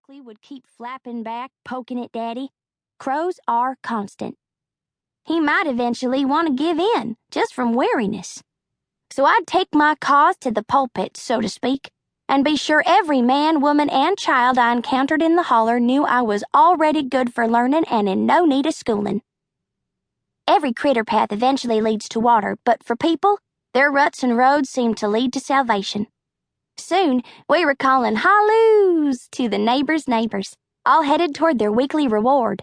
likely would keep flapping back, poking at Daddy, crows are constant. He might eventually want to give in, just from weariness. So I'd take my cause to the pulpit, so to speak, and be sure every man, woman, and child I encountered in the holler knew I was already good for learning and in no need of schooling. Every critter path eventually leads to water, but for people, their ruts and roads seem to lead to salvation. Soon, we were calling halloos to the neighbors' neighbors, all headed toward their weekly reward.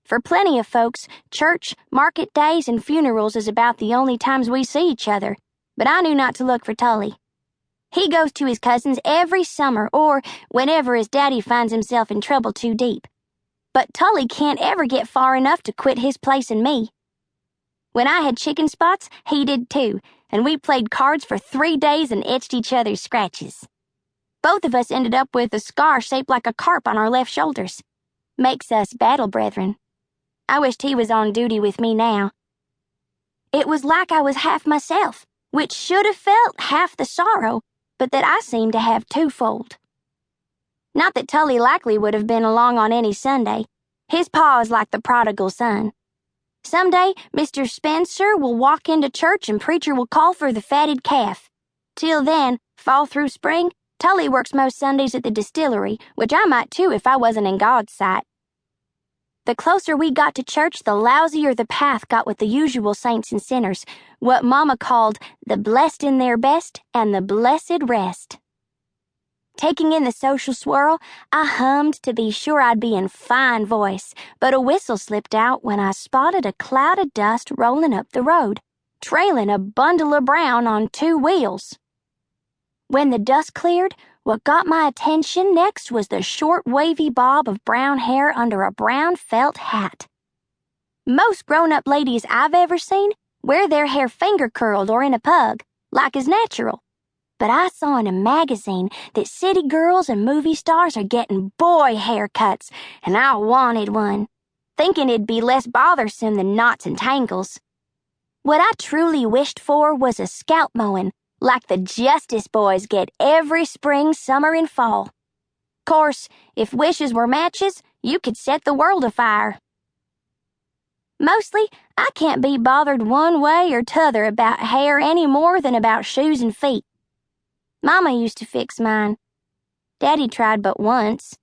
For plenty of folks, church, market days, and funerals is about the only times we see each other, but I knew not to look for Tully. He goes to his cousins every summer or whenever his daddy finds himself in trouble too deep. But Tully can't ever get far enough to quit his place in me. When I had chicken spots, he did too, and we played cards for 3 days and itched each other's scratches. Both of us ended up with a scar shaped like a carp on our left shoulders. Makes us battle brethren. I wished he was on duty with me now. It was like I was half myself, which should have felt half the sorrow, but that I seemed to have twofold. Not that Tully likely would have been along on any Sunday. His pa is like the prodigal son. Someday, Mr. Spencer will walk into church and preacher will call for the fatted calf. Till then, fall through spring, Tully works most Sundays at the distillery, which I might too if I wasn't in God's sight. The closer we got to church, the lousier the path got with the usual saints and sinners, what Mama called the blessed in their best and the blessed rest. Taking in the social swirl, I hummed to be sure I'd be in fine voice, but a whistle slipped out when I spotted a cloud of dust rolling up the road, trailing a bundle of brown on 2 wheels. When the dust cleared, what got my attention next was the short, wavy bob of brown hair under a brown felt hat. Most grown-up ladies I've ever seen wear their hair finger-curled or in a pug, like is natural. But I saw in a magazine that city girls and movie stars are getting boy haircuts, and I wanted one, thinking it'd be less bothersome than knots and tangles. What I truly wished for was a scalp mowing, like the Justice Boys get every spring, summer, and fall. Course, if wishes were matches, you could set the world afire. Mostly, I can't be bothered one way or t'other about hair any more than about shoes and feet. Mama used to fix mine. Daddy tried but once.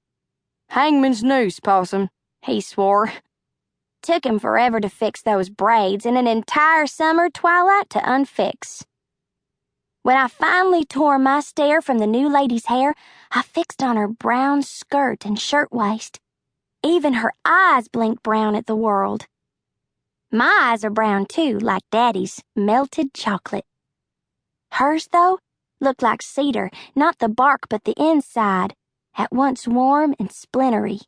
Hangman's noose, Possum, he swore. Took him forever to fix those braids and an entire summer twilight to unfix. When I finally tore my stare from the new lady's hair, I fixed on her brown skirt and shirtwaist. Even her eyes blinked brown at the world. My eyes are brown too, like Daddy's, melted chocolate. Hers, though, looked like cedar, not the bark but the inside, at once warm and splintery.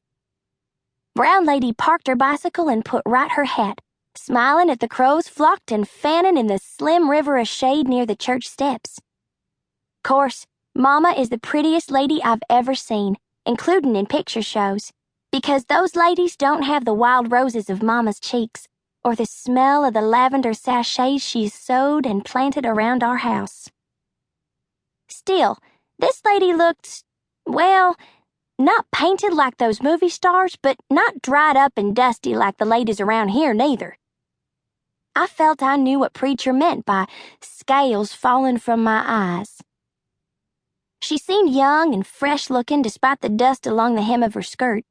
Brown Lady parked her bicycle and put right her hat, smiling at the crows flocked and fanning in the slim river of shade near the church steps. Course, Mama is the prettiest lady I've ever seen, including in picture shows, because those ladies don't have the wild roses of Mama's cheeks, or the smell of the lavender sachets she's sewed and planted around our house. Still, this lady looked, well, not painted like those movie stars, but not dried up and dusty like the ladies around here neither. I felt I knew what preacher meant by scales falling from my eyes. She seemed young and fresh-looking despite the dust along the hem of her skirt.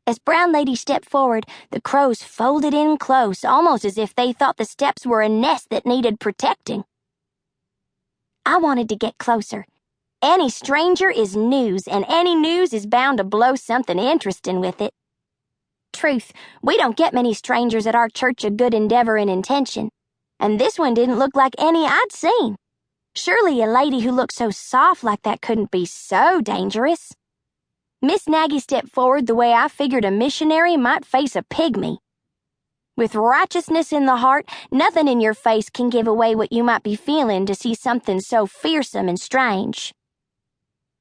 As Brown Lady stepped forward, the crows folded in close, almost as if they thought the steps were a nest that needed protecting. I wanted to get closer. Any stranger is news, and any news is bound to blow something interesting with it. Truth, we don't get many strangers at our church of good endeavor and intention, and this one didn't look like any I'd seen. Surely a lady who looked so soft like that couldn't be so dangerous. Miss Nagy stepped forward the way I figured a missionary might face a pygmy. With righteousness in the heart, nothing in your face can give away what you might be feeling to see something so fearsome and strange.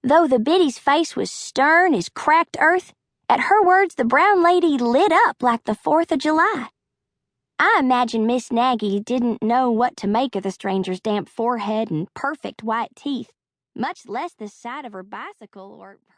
Though the biddy's face was stern as cracked earth, at her words the brown lady lit up like the 4th of July. I imagine Miss Nagy didn't know what to make of the stranger's damp forehead and perfect white teeth, much less the sight of her bicycle or her